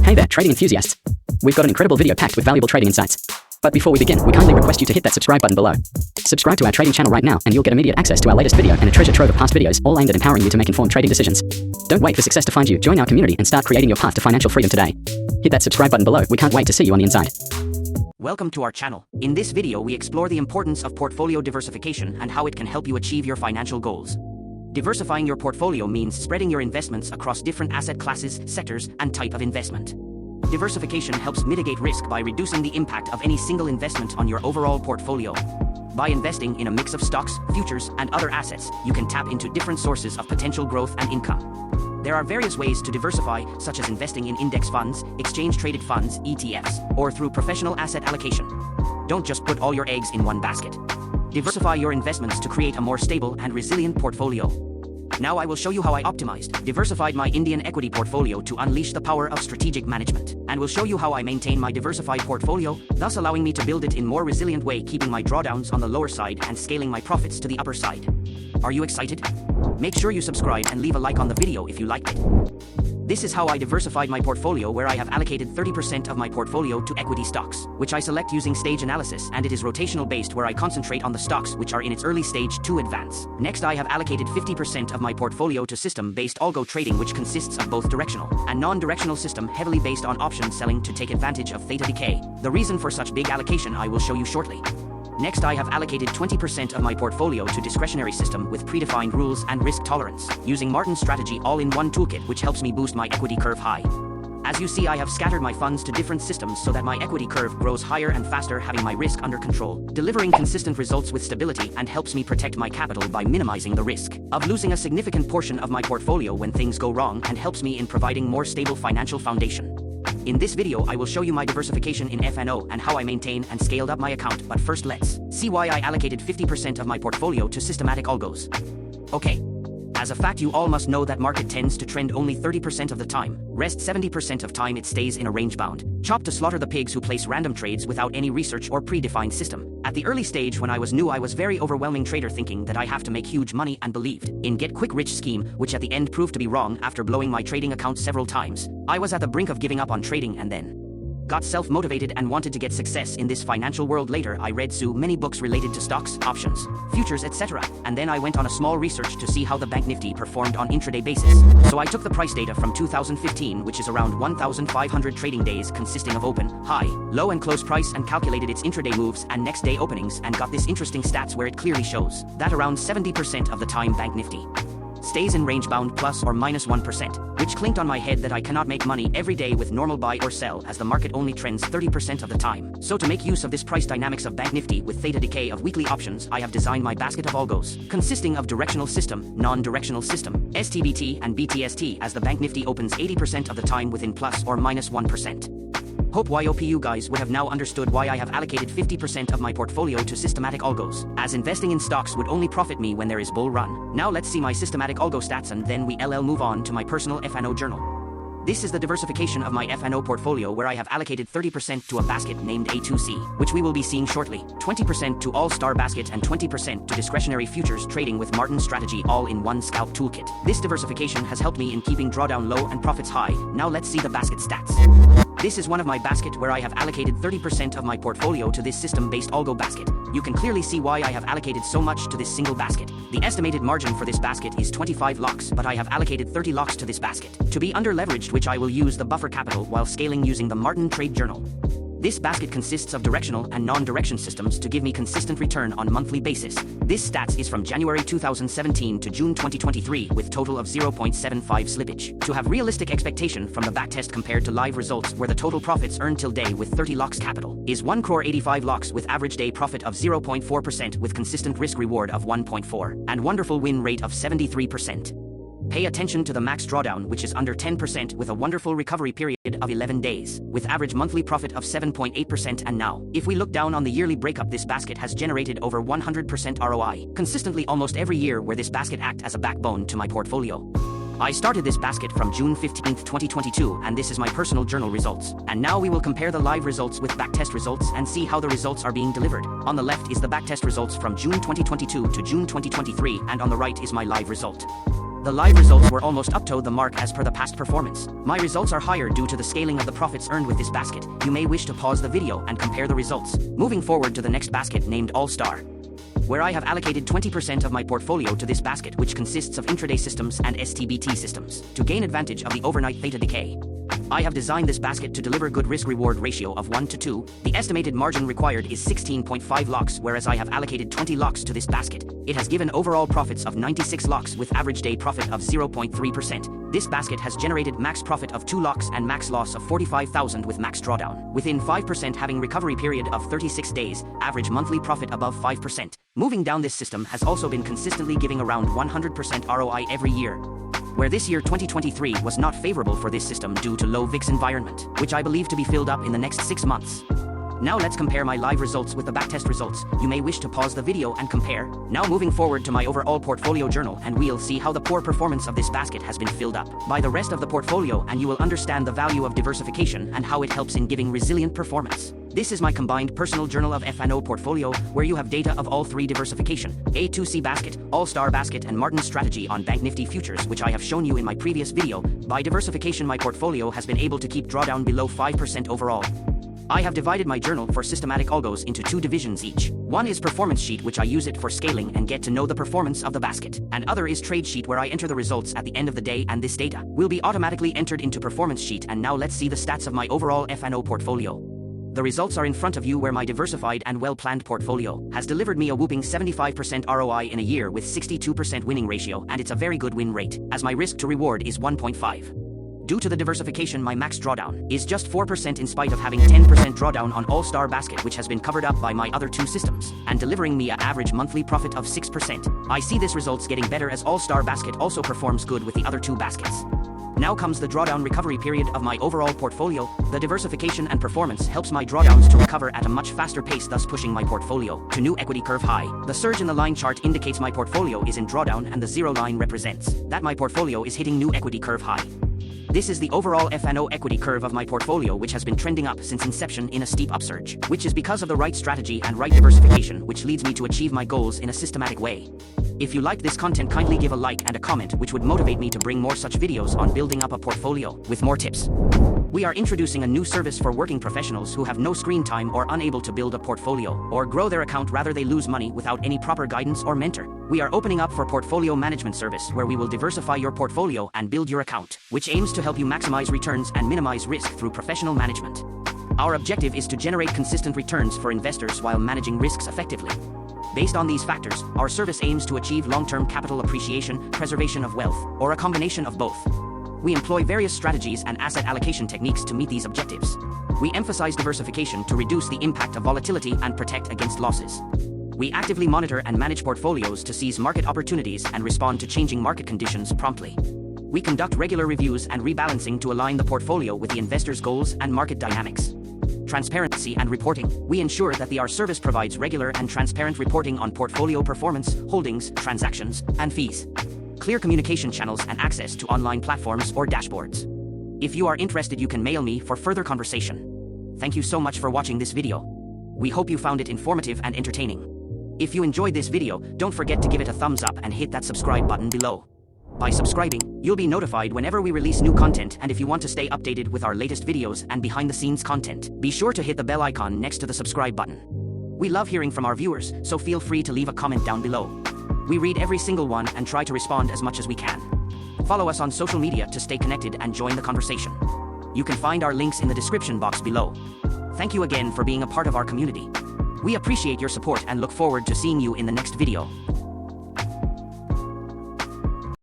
Hey there, trading enthusiasts. We've got an incredible video packed with valuable trading insights. But before we begin, we kindly request you to hit that subscribe button below. Subscribe to our trading channel right now and you'll get immediate access to our latest video and a treasure trove of past videos, all aimed at empowering you to make informed trading decisions. Don't wait for success to find you. Join our community and start creating your path to financial freedom today. Hit that subscribe button below. We can't wait to see you on the inside. Welcome to our channel. In this video, we explore the importance of portfolio diversification and how it can help you achieve your financial goals. Diversifying your portfolio means spreading your investments across different asset classes, sectors, and type of investment. Diversification helps mitigate risk by reducing the impact of any single investment on your overall portfolio. By investing in a mix of stocks, futures, and other assets, you can tap into different sources of potential growth and income. There are various ways to diversify, such as investing in index funds, exchange-traded funds, ETFs, or through professional asset allocation. Don't just put all your eggs in one basket. Diversify your investments to create a more stable and resilient portfolio. Now I will show you how I diversified my Indian equity portfolio to unleash the power of strategic management, and will show you how I maintain my diversified portfolio, thus allowing me to build it in more resilient way, keeping my drawdowns on the lower side and scaling my profits to the upper side. Are you excited? Make sure you subscribe and leave a like on the video if you liked it. This is how I diversified my portfolio, where I have allocated 30% of my portfolio to equity stocks, which I select using stage analysis, and it is rotational based, where I concentrate on the stocks which are in its early stage to advance. Next, I have allocated 50% of my portfolio to system-based algo trading, which consists of both directional and non-directional system, heavily based on option selling to take advantage of theta decay. The reason for such big allocation I will show you shortly. Next, I have allocated 20% of my portfolio to discretionary system with predefined rules and risk tolerance, using Martin's strategy all-in-one toolkit, which helps me boost my equity curve high. As you see, I have scattered my funds to different systems so that my equity curve grows higher and faster, having my risk under control, delivering consistent results with stability, and helps me protect my capital by minimizing the risk of losing a significant portion of my portfolio when things go wrong, and helps me in providing more stable financial foundation. In this video, I will show you my diversification in FNO and how I maintain and scaled up my account, but first let's see why I allocated 50% of my portfolio to systematic algos. Okay. As a fact, you all must know that market tends to trend only 30% of the time. Rest 70% of time it stays in a range bound. Chop to slaughter the pigs who place random trades without any research or predefined system. At the early stage when I was new, I was very overwhelming trader, thinking that I have to make huge money, and believed in get quick rich scheme, which at the end proved to be wrong. After blowing my trading account several times, I was at the brink of giving up on trading, and then got self-motivated and wanted to get success in this financial world. Later, I read so many books related to stocks, options, futures, etc. And then I went on a small research to see how the Bank Nifty performed on intraday basis. So I took the price data from 2015, which is around 1,500 trading days consisting of open, high, low and close price, and calculated its intraday moves and next day openings, and got this interesting stats where it clearly shows that around 70% of the time Bank Nifty stays in range bound plus or minus 1%, which clinked on my head that I cannot make money every day with normal buy or sell, as the market only trends 30% of the time. So to make use of this price dynamics of Bank Nifty with theta decay of weekly options, I have designed my basket of algos, consisting of directional system, non-directional system, STBT, and BTST, as the Bank Nifty opens 80% of the time within plus or minus 1%. Hope you guys would have now understood why I have allocated 50% of my portfolio to systematic algos, as investing in stocks would only profit me when there is bull run. Now let's see my systematic algo stats, and then we move on to my personal FNO journal. This is the diversification of my FNO portfolio, where I have allocated 30% to a basket named A2C, which we will be seeing shortly, 20% to all-star basket, and 20% to discretionary futures trading with Martin's strategy all-in-one scalp toolkit. This diversification has helped me in keeping drawdown low and profits high. Now let's see the basket stats. This is one of my basket where I have allocated 30% of my portfolio to this system-based algo basket. You can clearly see why I have allocated so much to this single basket. The estimated margin for this basket is 25 locks, but I have allocated 30 locks to this basket to be under-leveraged, which I will use the buffer capital while scaling using the Martin Trade Journal. This basket consists of directional and non-direction systems to give me consistent return on monthly basis. This stats is from January 2017 to June 2023 with total of 0.75 slippage. To have realistic expectation from the backtest compared to live results, where the total profits earned till day with 30 locks capital is 1 crore 85 locks with average day profit of 0.4% with consistent risk reward of 1.4 and wonderful win rate of 73%. Pay attention to the max drawdown, which is under 10% with a wonderful recovery period of 11 days, with average monthly profit of 7.8%. And now, if we look down on the yearly breakup, this basket has generated over 100% ROI, consistently almost every year, where this basket acts as a backbone to my portfolio. I started this basket from June 15, 2022, and this is my personal journal results. And now we will compare the live results with backtest results and see how the results are being delivered. On the left is the backtest results from June 2022 to June 2023, and on the right is my live result. The live results were almost up to the mark as per the past performance. My results are higher due to the scaling of the profits earned with this basket. You may wish to pause the video and compare the results. Moving forward to the next basket named All Star, where I have allocated 20% of my portfolio to this basket, which consists of intraday systems and STBT systems. To gain advantage of the overnight theta decay, I have designed this basket to deliver good risk-reward ratio of 1 to 2. The estimated margin required is 16.5 locks, whereas I have allocated 20 locks to this basket. It has given overall profits of 96 locks with average day profit of 0.3%. This basket has generated max profit of 2 locks and max loss of 45,000 with max drawdown, within 5% having recovery period of 36 days, average monthly profit above 5%. Moving down, this system has also been consistently giving around 100% ROI every year, where this year 2023 was not favorable for this system due to low VIX environment, which I believe to be filled up in the next 6 months. Now let's compare my live results with the backtest results. You may wish to pause the video and compare. Now moving forward to my overall portfolio journal, and we'll see how the poor performance of this basket has been filled up by the rest of the portfolio, and you will understand the value of diversification and how it helps in giving resilient performance. This is my combined personal journal of F&O portfolio, where you have data of all 3 diversification, A2C basket, All-Star basket and Martin strategy on Bank Nifty futures, which I have shown you in my previous video. By diversification, my portfolio has been able to keep drawdown below 5% overall. I have divided my journal for systematic algos into 2 divisions each. One is performance sheet, which I use it for scaling and get to know the performance of the basket. And other is trade sheet, where I enter the results at the end of the day, and this data will be automatically entered into performance sheet. And now let's see the stats of my overall F&O portfolio. The results are in front of you, where my diversified and well-planned portfolio has delivered me a whooping 75% ROI in a year with 62% winning ratio, and it's a very good win rate, as my risk to reward is 1.5. Due to the diversification, my max drawdown is just 4% in spite of having 10% drawdown on All-Star basket, which has been covered up by my other 2 systems, and delivering me an average monthly profit of 6%. I see this results getting better as All-Star basket also performs good with the other 2 baskets. Now comes the drawdown recovery period of my overall portfolio. The diversification and performance helps my drawdowns to recover at a much faster pace, thus pushing my portfolio to new equity curve high. The surge in the line chart indicates my portfolio is in drawdown, and the 0 line represents that my portfolio is hitting new equity curve high. This is the overall F&O equity curve of my portfolio, which has been trending up since inception in a steep upsurge, which is because of the right strategy and right diversification, which leads me to achieve my goals in a systematic way. If you liked this content, kindly give a like and a comment, which would motivate me to bring more such videos on building up a portfolio with more tips. We are introducing a new service for working professionals who have no screen time or unable to build a portfolio or grow their account, rather they lose money without any proper guidance or mentor. We are opening up for portfolio management service, where we will diversify your portfolio and build your account, which aims to help you maximize returns and minimize risk through professional management. Our objective is to generate consistent returns for investors while managing risks effectively. Based on these factors, our service aims to achieve long-term capital appreciation, preservation of wealth, or a combination of both. We employ various strategies and asset allocation techniques to meet these objectives. We emphasize diversification to reduce the impact of volatility and protect against losses. We actively monitor and manage portfolios to seize market opportunities and respond to changing market conditions promptly. We conduct regular reviews and rebalancing to align the portfolio with the investor's goals and market dynamics. Transparency and reporting. We ensure that our service provides regular and transparent reporting on portfolio performance, holdings, transactions, and fees. Clear communication channels and access to online platforms or dashboards. If you are interested, you can mail me for further conversation. Thank you so much for watching this video. We hope you found it informative and entertaining. If you enjoyed this video, don't forget to give it a thumbs up and hit that subscribe button below. By subscribing, you'll be notified whenever we release new content, and if you want to stay updated with our latest videos and behind-the-scenes content, be sure to hit the bell icon next to the subscribe button. We love hearing from our viewers, so feel free to leave a comment down below. We read every single one and try to respond as much as we can. Follow us on social media to stay connected and join the conversation. You can find our links in the description box below. Thank you again for being a part of our community. We appreciate your support and look forward to seeing you in the next video.